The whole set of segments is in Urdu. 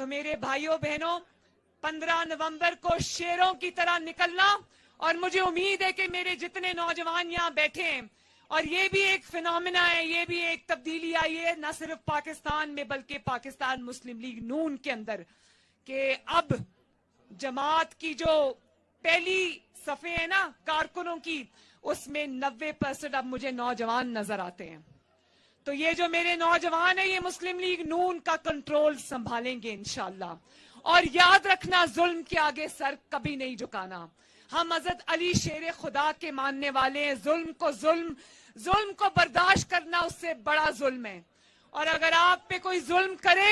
تو میرے بھائیوں بہنوں 15 نومبر کو شیروں کی طرح نکلنا، اور مجھے امید ہے کہ میرے جتنے نوجوان یہاں بیٹھے ہیں، اور یہ بھی ایک فینومینا ہے، یہ بھی ایک تبدیلی آئی ہے نہ صرف پاکستان میں بلکہ پاکستان مسلم لیگ نون کے اندر، کہ اب جماعت کی جو پہلی صفحے ہے نا کارکنوں کی، اس میں 90% اب مجھے نوجوان نظر آتے ہیں۔ تو یہ جو میرے نوجوان ہیں یہ مسلم لیگ نون کا کنٹرول سنبھالیں گے انشاءاللہ۔ اور یاد رکھنا، ظلم کے آگے سر کبھی نہیں جھکانا۔ ہم حضرت علی شیر خدا کے ماننے والے ہیں۔ ظلم کو برداشت کرنا اس سے بڑا ظلم ہے، اور اگر آپ پہ کوئی ظلم کرے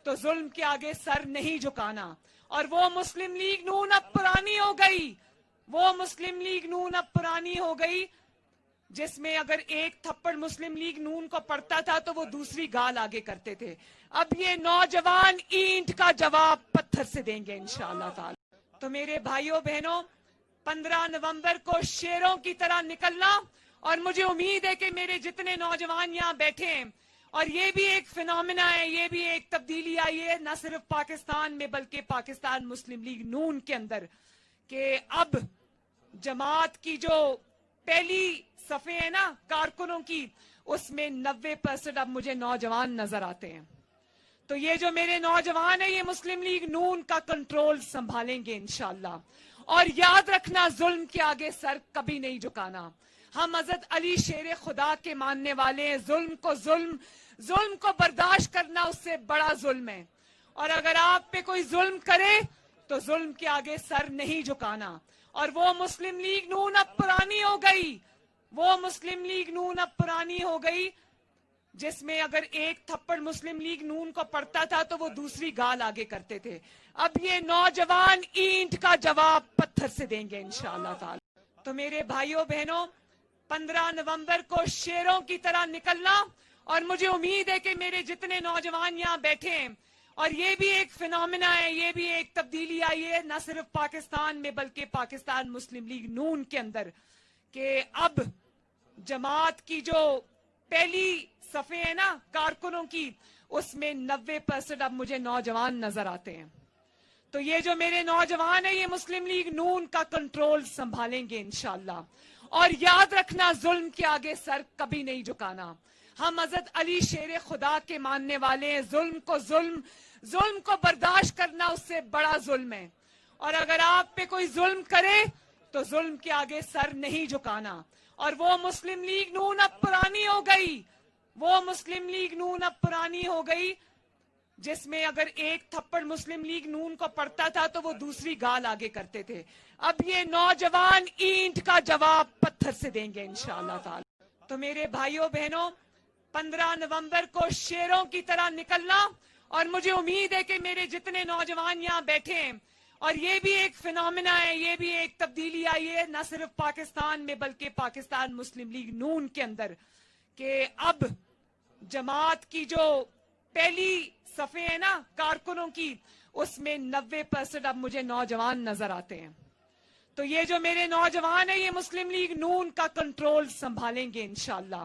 تو ظلم کے آگے سر نہیں جھکانا۔ اور وہ مسلم لیگ نون اب پرانی ہو گئی، وہ مسلم لیگ نون اب پرانی ہو گئی جس میں اگر ایک تھپڑ مسلم لیگ نون کو پڑتا تھا تو وہ دوسری گال آگے کرتے تھے۔ اب یہ نوجوان اینٹ کا جواب پتھر سے دیں گے انشاءاللہ تعالی۔ تو میرے بھائیوں بہنوں 15 نومبر کو شیروں کی طرح نکلنا، اور مجھے امید ہے کہ میرے جتنے نوجوان یہاں بیٹھے ہیں، اور یہ بھی ایک فینومینا ہے، یہ بھی ایک تبدیلی آئی ہے نہ صرف پاکستان میں بلکہ پاکستان مسلم لیگ نون کے اندر، کہ اب جماعت کی جو پہلی صفحے ہے نا کارکنوں کی، اس میں 90% اب مجھے نوجوان نظر آتے ہیں۔ تو یہ جو میرے نوجوان ہیں یہ مسلم لیگ نون کا کنٹرول سنبھالیں گے انشاءاللہ۔ اور یاد رکھنا، ظلم کے آگے سر کبھی نہیں جھکانا۔ ہم حضرت علی شیر خدا کے ماننے والے ہیں۔ ظلم کو برداشت کرنا اس سے بڑا ظلم ہے، اور اگر آپ پہ کوئی ظلم کرے تو ظلم کے آگے سر نہیں جھکانا۔ اور وہ مسلم لیگ نون اب پرانی ہو گئی، وہ مسلم لیگ نون اب پرانی ہو گئی جس میں اگر ایک تھپڑ مسلم لیگ نون کو پڑتا تھا تو وہ دوسری گال آگے کرتے تھے۔ اب یہ نوجوان اینٹ کا جواب پتھر سے دیں گے انشاءاللہ تعالی۔ تو میرے بھائیوں بہنوں 15 نومبر کو شیروں کی طرح نکلنا، اور مجھے امید ہے کہ میرے جتنے نوجوان یہاں بیٹھے ہیں، اور یہ بھی ایک فینومینا ہے، یہ بھی ایک تبدیلی آئی ہے نہ صرف پاکستان میں بلکہ پاکستان مسلم لیگ نون کے اندر، کہ اب جماعت کی جو پہلی صفحے ہے نا کارکنوں کی، اس میں 90% اب مجھے نوجوان نظر آتے ہیں۔ تو یہ جو میرے نوجوان ہیں یہ مسلم لیگ نون کا کنٹرول سنبھالیں گے انشاءاللہ۔ اور یاد رکھنا، ظلم کے آگے سر کبھی نہیں جھکانا۔ ہم حضرت علی شیر خدا کے ماننے والے ہیں۔ ظلم کو برداشت کرنا اس سے بڑا ظلم ہے، اور اگر آپ پہ کوئی ظلم کرے تو ظلم کے آگے سر نہیں جھکانا۔ اور وہ مسلم لیگ نون اب پرانی ہو گئی، وہ مسلم لیگ نون اب پرانی ہو گئی جس میں اگر ایک تھپڑ مسلم لیگ نون کو پڑتا تھا تو وہ دوسری گال آگے کرتے تھے۔ اب یہ نوجوان اینٹ کا جواب پتھر سے دیں گے انشاءاللہ تعالی۔ تو میرے بھائیوں بہنوں 15 نومبر کو شیروں کی طرح نکلنا، اور مجھے امید ہے کہ میرے جتنے نوجوان یہاں بیٹھے ہیں، اور یہ بھی ایک فینومینا ہے، یہ بھی ایک تبدیلی آئی ہے نہ صرف پاکستان میں بلکہ پاکستان مسلم لیگ نون کے اندر، کہ اب جماعت کی جو پہلی صفحے ہے نا کارکنوں کی، اس میں 90% اب مجھے نوجوان نظر آتے ہیں۔ تو یہ جو میرے نوجوان ہیں یہ مسلم لیگ نون کا کنٹرول سنبھالیں گے انشاءاللہ۔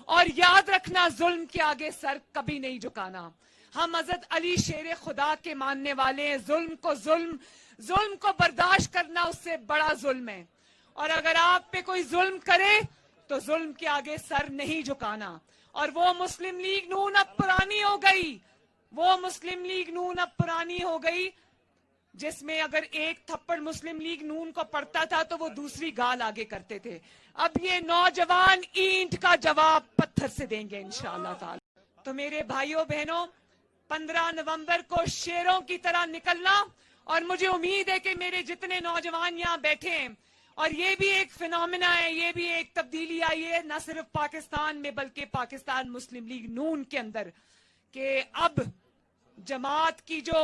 اور یاد رکھنا، ظلم کے آگے سر کبھی نہیں جھکانا۔ ہم حضرت علی شیر خدا کے ماننے والے ہیں۔ ظلم کو برداشت کرنا اس سے بڑا ظلم ہے، اور اگر آپ پہ کوئی ظلم کرے تو ظلم کے آگے سر نہیں جھکانا۔ اور وہ مسلم لیگ نون اب پرانی ہو گئی، وہ مسلم لیگ نون اب پرانی ہو گئی جس میں اگر ایک تھپڑ مسلم لیگ نون کو پڑتا تھا تو وہ دوسری گال آگے کرتے تھے۔ اب یہ نوجوان اینٹ کا جواب پتھر سے دیں گے انشاءاللہ تعالی۔ تو میرے بھائیوں بہنوں 15 نومبر کو شیروں کی طرح نکلنا، اور مجھے امید ہے کہ میرے جتنے نوجوان یہاں بیٹھے ہیں، اور یہ بھی ایک فینومینا ہے، یہ بھی ایک تبدیلی آئی ہے نہ صرف پاکستان میں بلکہ پاکستان مسلم لیگ نون کے اندر، کہ اب جماعت کی جو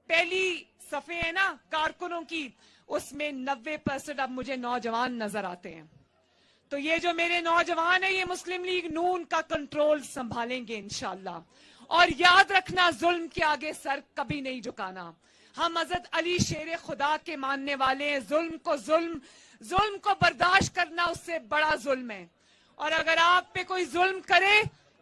پہلی صفحے ہے نا کارکنوں کی، اس میں 90% اب مجھے نوجوان نظر آتے ہیں۔ تو یہ جو میرے نوجوان ہیں یہ مسلم لیگ نون کا کنٹرول سنبھالیں گے انشاءاللہ۔ اور یاد رکھنا، ظلم کے آگے سر کبھی نہیں جھکانا۔ ہم حضرت علی شیر خدا کے ماننے والے ہیں۔ ظلم کو برداشت کرنا اس سے بڑا ظلم ہے، اور اگر آپ پہ کوئی ظلم کرے